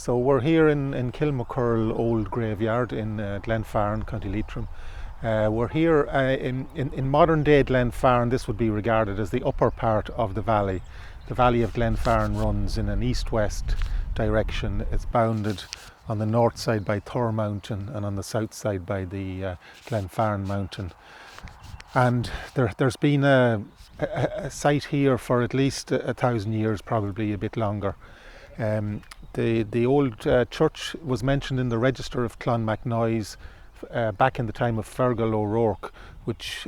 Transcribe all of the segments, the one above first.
So we're here in Kilmakerrill Old Graveyard in Glenfarne, County Leitrim. We're here in modern day Glenfarne. This would be regarded as the upper part of the valley. The valley of Glenfarne runs in an east-west direction. It's bounded on the north side by Thor Mountain and on the south side by the Glenfarne Mountain. And there's been a site here for at least 1,000 years, probably a bit longer. The old church was mentioned in the register of Clonmacnoise back in the time of Fergal O'Rourke,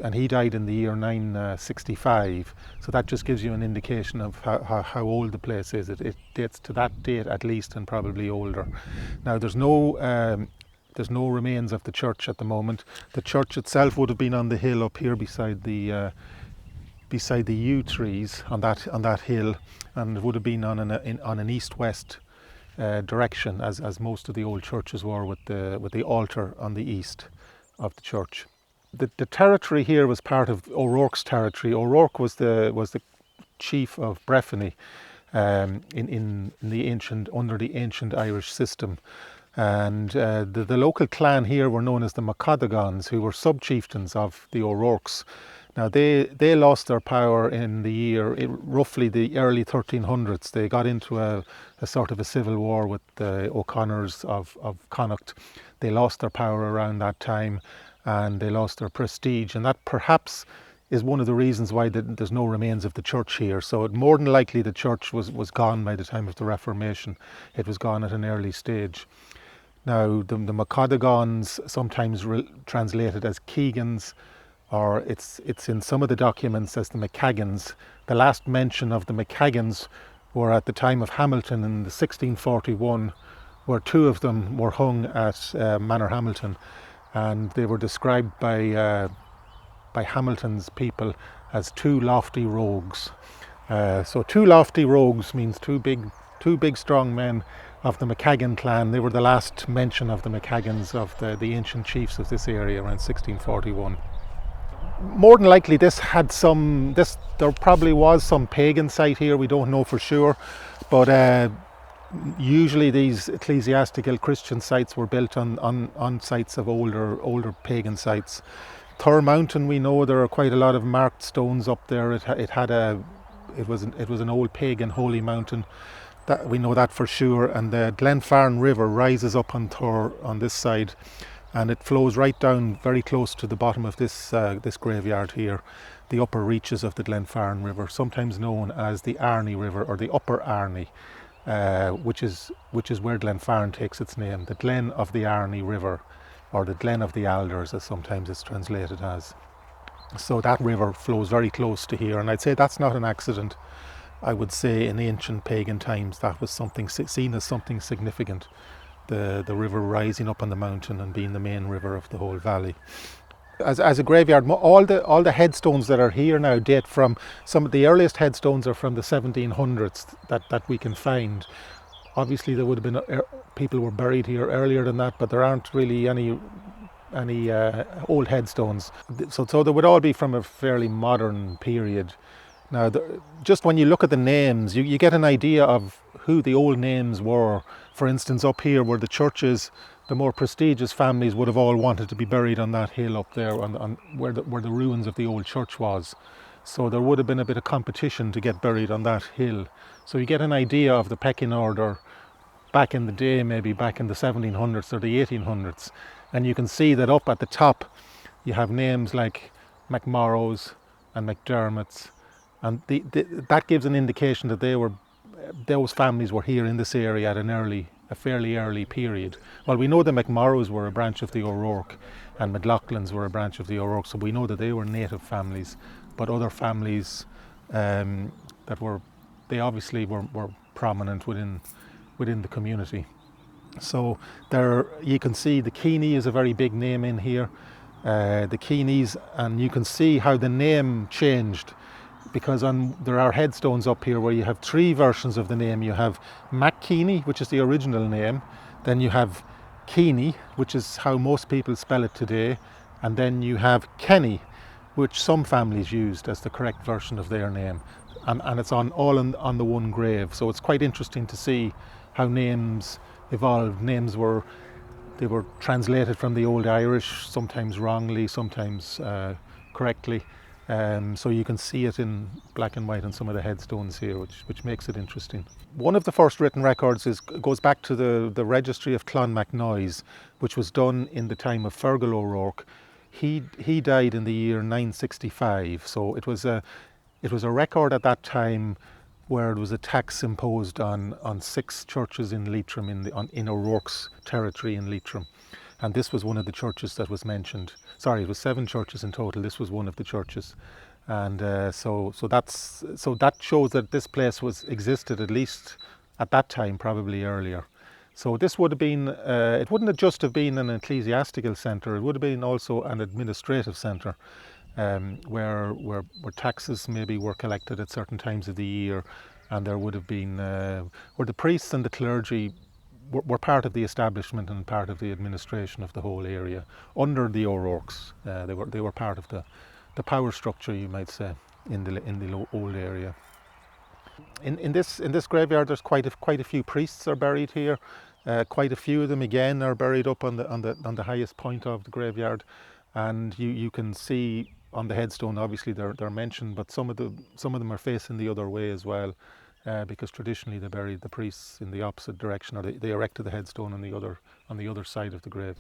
and he died in the year 965. So that just gives you an indication of how old the place is. It dates to that date at least, and probably older. Now there's no remains of the church at the moment. The church itself would have been on the hill up here beside the yew trees on that hill, and it would have been on an east-west direction, as most of the old churches were, with the altar on the east of the church. The territory here was part of O'Rourke's territory. O'Rourke was the chief of Breffni in the under the ancient Irish system. And the local clan here were known as the MacDermotts, who were sub-chieftains of the O'Rourkes. Now they lost their power in the year, roughly the early 1300s. They got into a sort of a civil war with the O'Connors of Connacht. They lost their power around that time, and they lost their prestige, and that perhaps is one of the reasons why there's no remains of the church here. So more than likely the church was gone by the time of the Reformation. It was gone at an early stage. Now the MacDermotts, sometimes translated as Keegans, or it's in some of the documents as the McCaggans. The last mention of the McCaggans were at the time of Hamilton in 1641, where two of them were hung at Manor Hamilton, and they were described by Hamilton's people as two lofty rogues. So two lofty rogues means two big strong men of the McCaggan clan. They were the last mention of the McCaggans, of the ancient chiefs of this area around 1641. More than likely there probably was some pagan site here. We don't know for sure, but usually these ecclesiastical Christian sites were built on sites of older pagan sites. Thor Mountain, we know there are quite a lot of marked stones up there. It was an old pagan holy mountain. That we know that for sure. And the Glenfarne River rises up on Thor on this side, and it flows right down very close to the bottom of this graveyard here, the upper reaches of the Glenfarne River, sometimes known as the Arnie River or the Upper Arnie, which is where Glenfarne takes its name, the Glen of the Arnie River, or the Glen of the Alders, as sometimes it's translated as. So that river flows very close to here, and I'd say that's not an accident. I would say in ancient pagan times that was something seen as something significant, the river rising up on the mountain and being the main river of the whole valley. As a graveyard, all the headstones that are here now date from, some of the earliest headstones are from the 1700s that we can find. Obviously there would have been people were buried here earlier than that, but there aren't really any old headstones. So they would all be from a fairly modern period. Now, just when you look at the names, you get an idea of who the old names were. For instance, up here where the church is, the more prestigious families would have all wanted to be buried on that hill up there, on where the ruins of the old church was. So there would have been a bit of competition to get buried on that hill. So you get an idea of the pecking order back in the day, maybe back in the 1700s or the 1800s. And you can see that up at the top you have names like McMorrows and MacDermotts, and that gives an indication that those families were here in this area at a fairly early period. Well, we know the McMorrows were a branch of the O'Rourke, and McLaughlins were a branch of the O'Rourke, so we know that they were native families. But other families they obviously were prominent within the community. So there you can see the Keeney is a very big name in here, the Keeneys, and you can see how the name changed, because there are headstones up here where you have three versions of the name. You have MacKeeny, which is the original name, then you have Keeney, which is how most people spell it today, and then you have Kenny, which some families used as the correct version of their name, and it's all on the one grave. So it's quite interesting to see how names evolved. Names were translated from the Old Irish, sometimes wrongly, sometimes correctly. So you can see it in black and white on some of the headstones here, which makes it interesting. One of the first written records goes back to the registry of Clonmacnoise, which was done in the time of Fergal O'Rourke. He died in the year 965, so it was a record at that time where it was a tax imposed on 6 churches in Leitrim, in O'Rourke's territory in Leitrim. And this was one of the churches that was mentioned. Sorry, it was 7 churches in total. This was one of the churches. And so that shows that this place existed at least at that time, probably earlier. So this would have been, it wouldn't have just have been an ecclesiastical centre, it would have been also an administrative centre, where taxes maybe were collected at certain times of the year, and there would have been, where the priests and the clergy were part of the establishment and part of the administration of the whole area under the O'Rourkes. They were part of the power structure, you might say, in the old area. In this graveyard, there's quite a few priests are buried here. Quite a few of them again are buried up on the highest point of the graveyard, and you can see on the headstone, obviously they're mentioned, but some of them are facing the other way as well, because traditionally they buried the priests in the opposite direction, or they erected the headstone on the other side of the grave.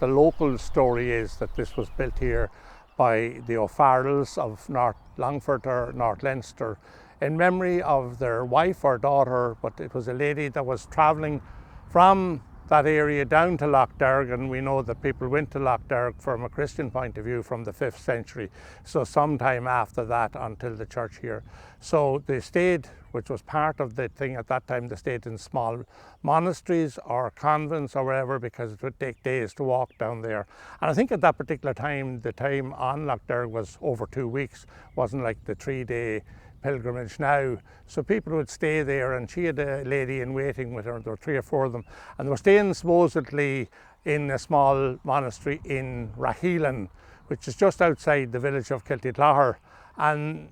The local story is that this was built here by the O'Farrells of North Longford or North Leinster in memory of their wife or daughter, but it was a lady that was travelling from that area down to Lough Derg, and we know that people went to Lough Derg from a Christian point of view from the 5th century, so sometime after that until the church here. So they stayed, which was part of the thing at that time, they stayed in small monasteries or convents or wherever, because it would take days to walk down there. And I think at that particular time, the time on Lough Derg was over 2 weeks, wasn't like the 3-day pilgrimage now. So people would stay there, and she had a lady in waiting with her. There were 3 or 4 of them, and they were staying supposedly in a small monastery in Raheelan, which is just outside the village of Kiltyclogher. And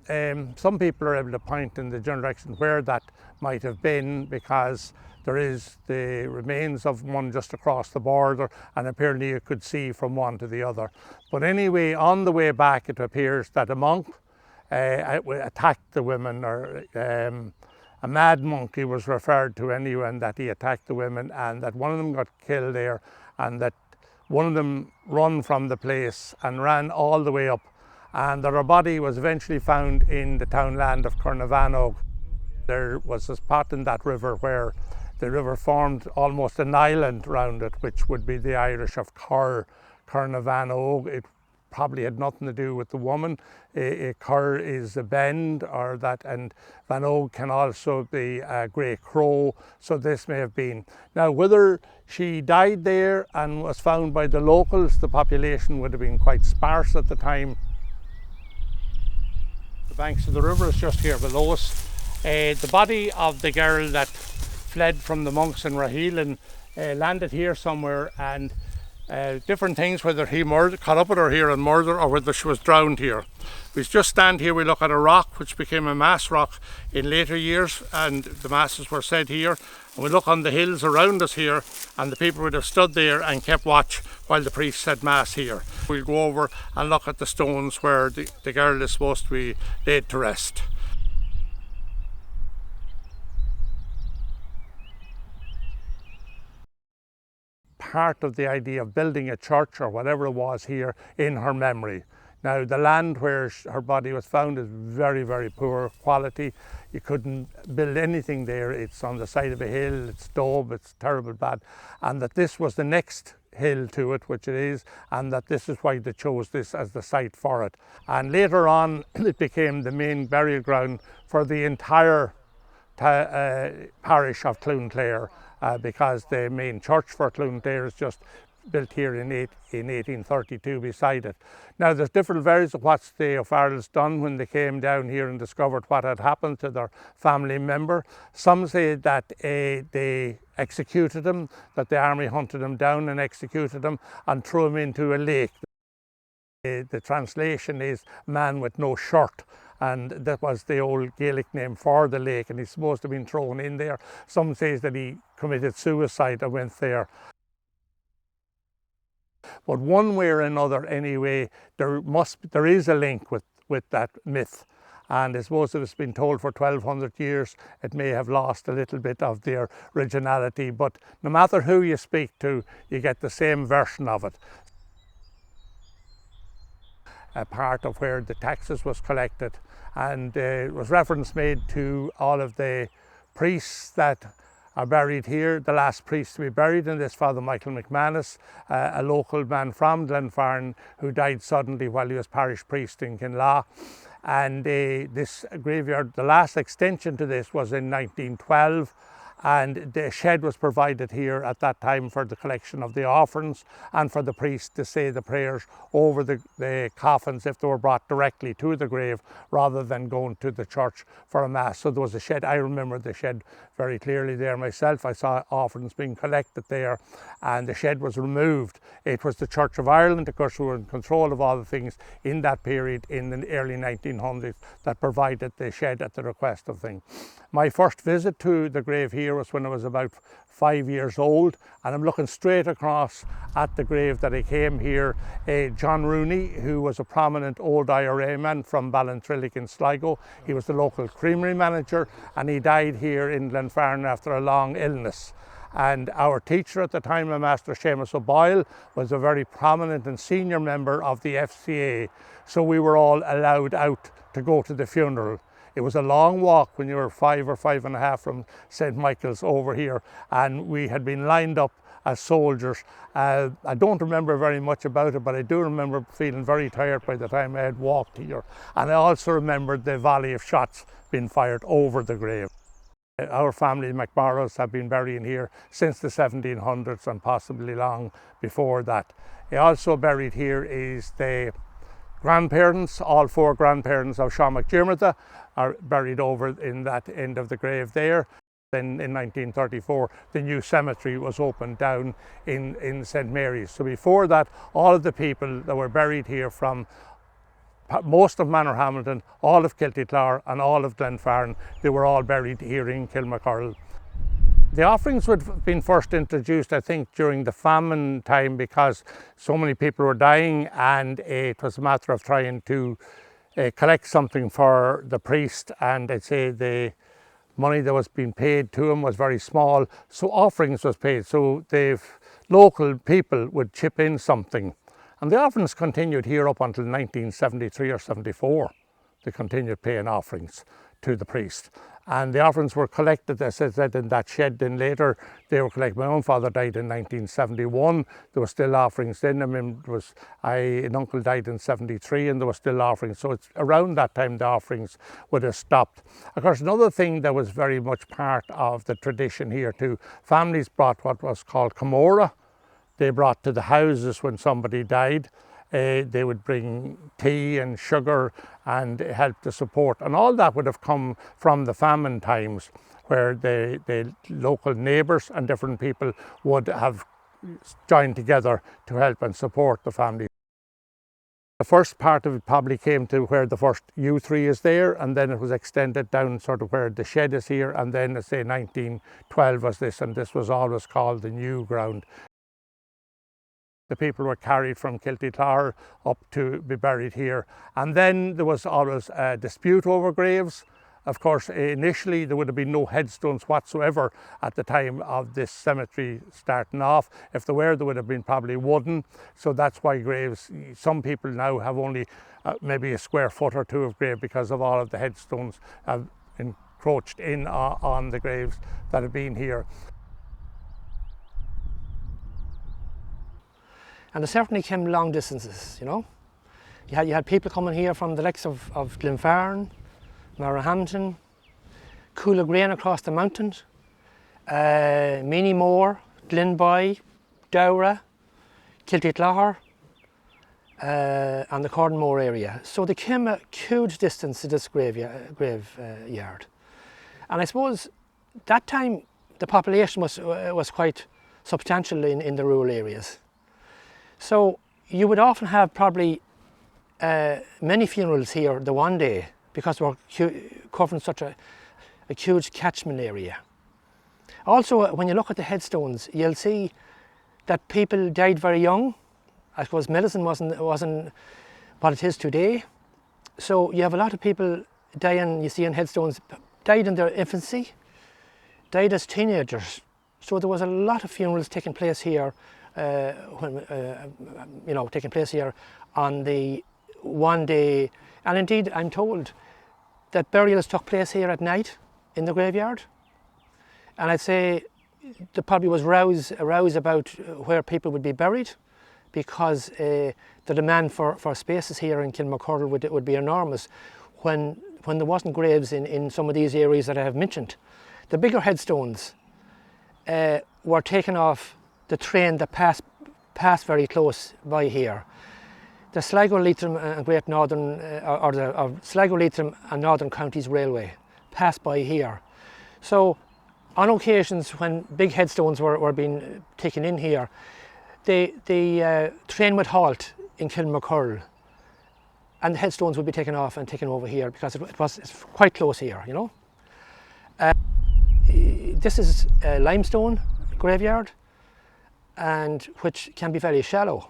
some people are able to point in the general direction where that might have been, because there is the remains of one just across the border, and apparently you could see from one to the other. But anyway, on the way back, it appears that a monk attacked the women, or a mad monk he was referred to anyway, and that he attacked the women, and that one of them got killed there, and that one of them run from the place and ran all the way up, and that her body was eventually found in the townland of Carnarvanog. There was a spot in that river where the river formed almost an island round it, which would be the Irish of Carnarvanog. It probably had nothing to do with the woman. Cur is a bend, or that, and Vanog can also be a grey crow, so this may have been. Now, whether she died there and was found by the locals, the population would have been quite sparse at the time. The banks of the river is just here below us. The body of the girl that fled from the monks in Raheelan landed here somewhere, and different things, whether he caught up with her here and murdered, or whether she was drowned here. We just stand here, we look at a rock which became a mass rock in later years, and the masses were said here, and we look on the hills around us here, and the people would have stood there and kept watch while the priest said mass here. We'll go over and look at the stones where the girl is supposed to be laid to rest. Part of the idea of building a church or whatever it was here in her memory. Now, the land where her body was found is very, very poor quality. You couldn't build anything there. It's on the side of a hill, it's daub, it's terrible bad. And that this was the next hill to it, which it is, and that this is why they chose this as the site for it. And later on, it became the main burial ground for the entire parish of Cloonclair, because the main church for Cloonclair is just built here in 1832 beside it. Now, there's different versions of what the O'Farrells done when they came down here and discovered what had happened to their family member. Some say that they executed him, that the army hunted him down and executed him and threw him into a lake. The translation is man with no shirt, and that was the old Gaelic name for the lake, and he's supposed to have been thrown in there. Some says that he committed suicide and went there. But one way or another anyway, there is a link with that myth. And I suppose if it's been told for 1200 years, it may have lost a little bit of their originality, but no matter who you speak to, you get the same version of it. A part of where the taxes was collected, and there was reference made to all of the priests that are buried here. The last priest to be buried in this, Father Michael McManus, a local man from Glenfarne who died suddenly while he was parish priest in Kilmurl. And this graveyard, the last extension to this was in 1912, and the shed was provided here at that time for the collection of the offerings and for the priest to say the prayers over the coffins if they were brought directly to the grave rather than going to the church for a mass. So there was a shed. I remember the shed very clearly there myself. I saw offerings being collected there, and the shed was removed. It was the Church of Ireland, of course, who were in control of all the things in that period in the early 1900s that provided the shed at the request of things. My first visit to the grave here was when I was about 5 years old, and I'm looking straight across at the grave that I came here. John Rooney, who was a prominent old IRA man from Ballintrillick in Sligo. He was the local creamery manager, and he died here in Glenfarne after a long illness. And our teacher at the time, Master Seamus O'Boyle, was a very prominent and senior member of the FCA. So we were all allowed out to go to the funeral. It was a long walk when you were 5 or 5.5 from St. Michael's over here, and we had been lined up as soldiers. I don't remember very much about it, but I do remember feeling very tired by the time I had walked here. And I also remembered the volley of shots being fired over the grave. Our family, McMorrows, have been burying here since the 1700s and possibly long before that. Also buried here is the grandparents. All 4 grandparents of Seán MacDermott are buried over in that end of the grave there. Then in 1934, the new cemetery was opened down in St. Mary's. So before that, all of the people that were buried here from most of Manorhamilton, all of Kiltyclar and all of Glenfarne, they were all buried here in Kilmakerrill. The offerings would have been first introduced, I think, during the famine time because so many people were dying, and it was a matter of trying to collect something for the priest, and I'd say the money that was being paid to him was very small, so offerings was paid. So the local people would chip in something, and the offerings continued here up until 1973 or 74. They continued paying offerings to the priest. And the offerings were collected, as I said, in that shed. Then later they were collected. My own father died in 1971. There were still offerings then. I mean, an uncle died in 73 and there were still offerings. So it's around that time the offerings would have stopped. Of course, another thing that was very much part of the tradition here too, families brought what was called camora. They brought to the houses when somebody died. They would bring tea and sugar and help to support, and all that would have come from the famine times, where the local neighbours and different people would have joined together to help and support the family. The first part of it probably came to where the first yew tree is there, and then it was extended down sort of where the shed is here, and then let's say 1912 was this, and this was always called the new ground. The people were carried from Kiltyclar up to be buried here. And then there was always a dispute over graves. Of course, initially there would have been no headstones whatsoever at the time of this cemetery starting off. If there were, they would have been probably wooden. So that's why graves, some people now have only maybe a square foot or two of grave because of all of the headstones have encroached in on the graves that have been here. And it certainly came long distances, you know. You had people coming here from the likes of Glenfarne, Manorhamilton, Coolagrain across the mountains, Minimore, Glenboy, Dowra, Kiltyclar, and the Cornmore area. So they came a huge distance to this graveyard. And I suppose that time the population was quite substantial in the rural areas. So you would often have probably many funerals here the one day because we're covering such a huge catchment area. Also, when you look at the headstones, you'll see that people died very young. I suppose medicine wasn't what it is today. So you have a lot of people dying, you see on headstones, died in their infancy, died as teenagers. So there was a lot of funerals taking place here, taking place here on the one day. And indeed, I'm told that burials took place here at night in the graveyard. And I'd say there probably was rows about where people would be buried, because the demand for spaces here in Kilmakerrill would be enormous when there wasn't graves in some of these areas that I have mentioned. The bigger headstones were taken off the train that passed very close by here. The Sligo, Leitrim and Great Northern, Sligo, Leitrim and Northern Counties Railway passed by here. So on occasions when big headstones were being taken in here, the train would halt in Kilmakerrill and the headstones would be taken off and taken over here because it's quite close here, you know. This is a limestone graveyard, and which can be very shallow.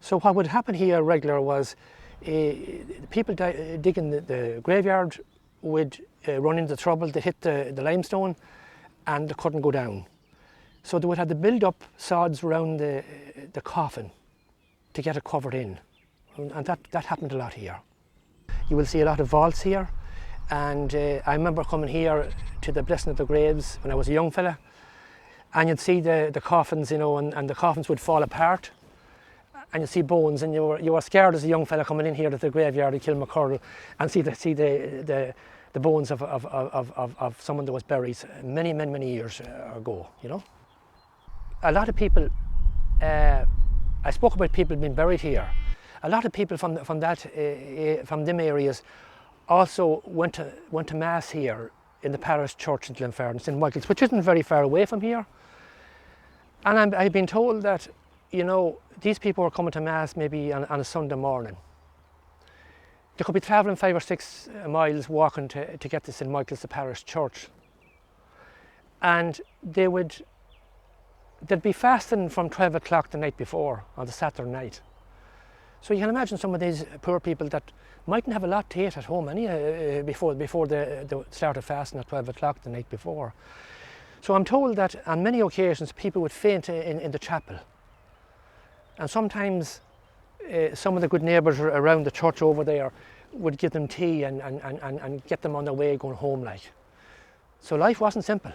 So what would happen here regular was people digging the graveyard would run into trouble. They hit the limestone and they couldn't go down. So they would have to build up sods around the coffin to get it covered in. And that happened a lot here. You will see a lot of vaults here. And I remember coming here to the Blessing of the Graves when I was a young fella. And you'd see the coffins, you know, and the coffins would fall apart. And you'd see bones, and you were scared as a young fella coming in here to the graveyard in Kilmakerrill and see the bones of someone that was buried many years ago, you know. A lot of people, I spoke about people being buried here. A lot of people from them areas also went to mass here in the parish church in Glenfarne, St Michael's, which isn't very far away from here. And I've been told that, you know, these people were coming to mass maybe on a Sunday morning. They could be travelling 5 or 6 miles walking to get to St Michael's, the parish church. And they'd be fasting from 12 o'clock the night before, on the Saturday night. So you can imagine some of these poor people that mightn't have a lot to eat at home before they started fasting at 12 o'clock the night before. So I'm told that on many occasions people would faint in the chapel. And sometimes some of the good neighbours around the church over there would give them tea and get them on their way going home like. So life wasn't simple.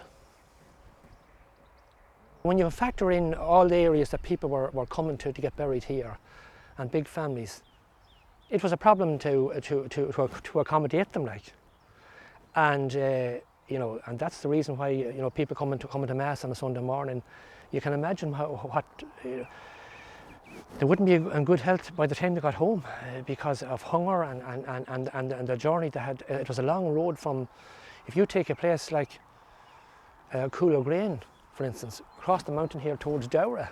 When you factor in all the areas that people were coming to get buried here, and big families, it was a problem to accommodate them like. And you know, and that's the reason why, you know, people coming to mass on a Sunday morning, you can imagine what they wouldn't be in good health by the time they got home because of hunger and the journey they had. It was a long road from, if you take a place like Kilmakerrill, for instance, across the mountain here towards Dowra,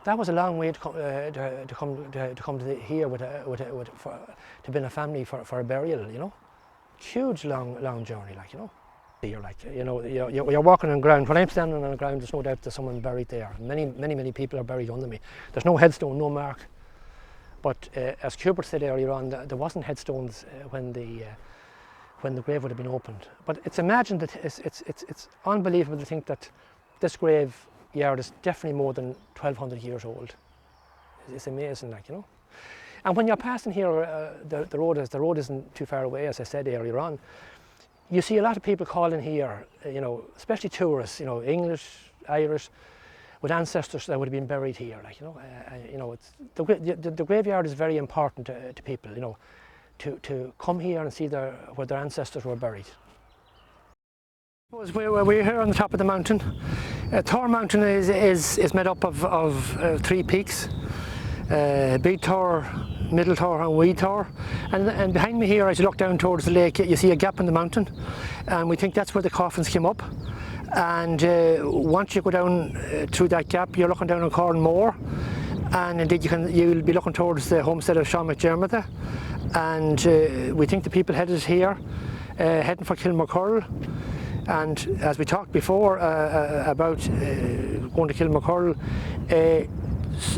that was a long way to come to here to be in a family for a burial, you know. Huge long journey, like, you know. You're walking on ground. When I'm standing on the ground, there's no doubt there's someone buried there. Many people are buried under me. There's no headstone, no mark. But as Hubert said earlier on, there wasn't headstones when the grave would have been opened. But it's imagined that it's unbelievable to think that this graveyard is definitely more than 1,200 years old. It's amazing, like, you know. And when you're passing here, the road isn't too far away, as I said earlier on. You see a lot of people calling here, you know, especially tourists, you know, English, Irish, with ancestors that would have been buried here, like, you know. It's the graveyard is very important to people, you know, to come here and see where their ancestors were buried. We're here on the top of the mountain. Thor Mountain is made up of 3 peaks, Big Thor, Middle Thor and Wee Thor. And behind me here, as you look down towards the lake, you see a gap in the mountain, and we think that's where the coffins came up. And once you go down through that gap, you're looking down on Cornmore, and indeed you'll be looking towards the homestead of Seán MacDermott there. And we think the people headed here, heading for Kilmakerrill. And as we talked before about going to Kilmakerrill,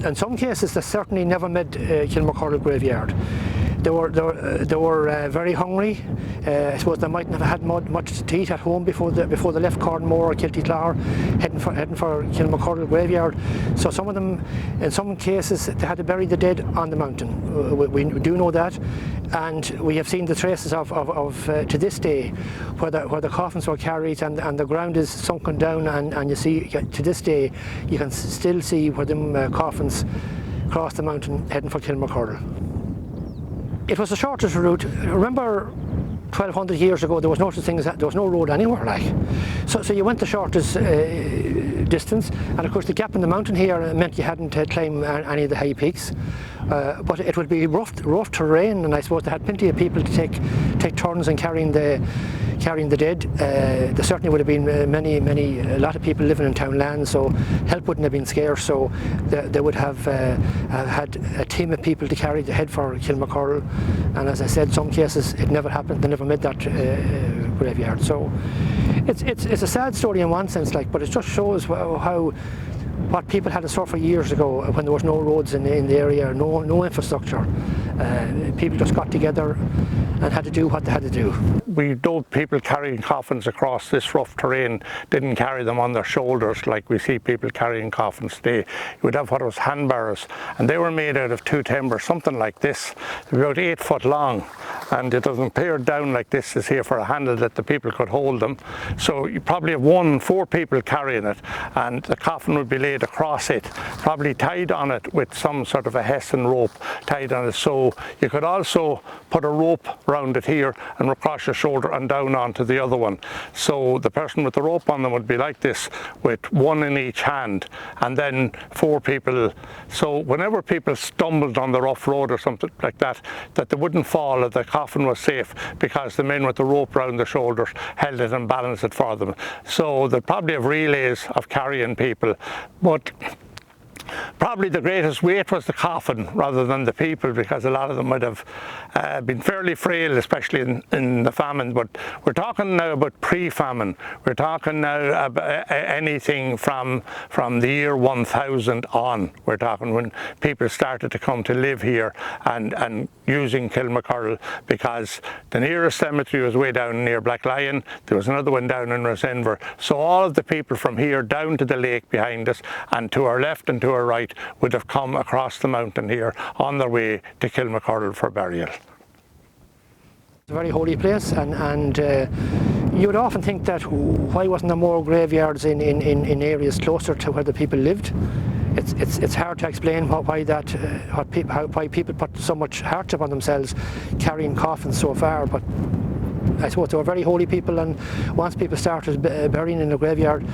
in some cases they certainly never met Kilmakerrill Graveyard. They were very hungry. I suppose they mightn't have had much to eat at home before they left Cornmore or Kiltyclar, heading for Kilmakerrill Graveyard. So some of them, in some cases, they had to bury the dead on the mountain. We do know that, and we have seen the traces of to this day, where the coffins were carried and the ground is sunken down, and you see to this day you can still see where them coffins crossed the mountain heading for Kilmakerrill. It was the shortest route. Remember, 1200 years ago, there was no such thing as that. There was no road anywhere, like. So you went the shortest distance, and of course the gap in the mountain here meant you hadn't to climb any of the high peaks. But it would be rough terrain, and I suppose they had plenty of people to take turns in carrying the dead. There certainly would have been a lot of people living in town land, so help wouldn't have been scarce. So they would have had a team of people to carry the head for Kilmakerrill. And as I said, some cases it never happened. They never made that graveyard. So it's a sad story in one sense, like, but it just shows what people had to suffer years ago when there was no roads in the area, no infrastructure. People just got together and had to do what they had to do. We know people carrying coffins across this rough terrain didn't carry them on their shoulders like we see people carrying coffins today. You would have what was hand barrows, and they were made out of two timbers, something like this. They're about 8 foot long, and it doesn't pared down like this is here for a handle that the people could hold them. So you probably have 4 people carrying it, and the coffin would be laid across it, probably tied on it with some sort of a hessian rope tied on it. So you could also put a rope around it here and across your shoulder and down onto the other one. So the person with the rope on them would be like this, with 1 in each hand, and then 4 people. So whenever people stumbled on the rough road or something like that they wouldn't fall, or the coffin was safe, because the men with the rope around their shoulders held it and balanced it for them. So they'd probably have relays of carrying people, but probably the greatest weight was the coffin rather than the people, because a lot of them would have been fairly frail, especially in the famine. But we're talking now about pre-famine. We're talking now about anything from the year 1000 on. We're talking when people started to come to live here and using Kilmakerrill, because the nearest cemetery was way down near Blacklion. There was another one down in Rosenver. So all of the people from here down to the lake behind us, and to our left and to our right, would have come across the mountain here on their way to Kilmakerrill for burial. It's a very holy place, and you would often think that why wasn't there more graveyards in areas closer to where the people lived? It's hard to explain why people put so much hardship on themselves carrying coffins so far, but I suppose they were very holy people, and once people started burying in the graveyard,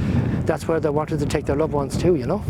that's where they wanted to take their loved ones to, you know.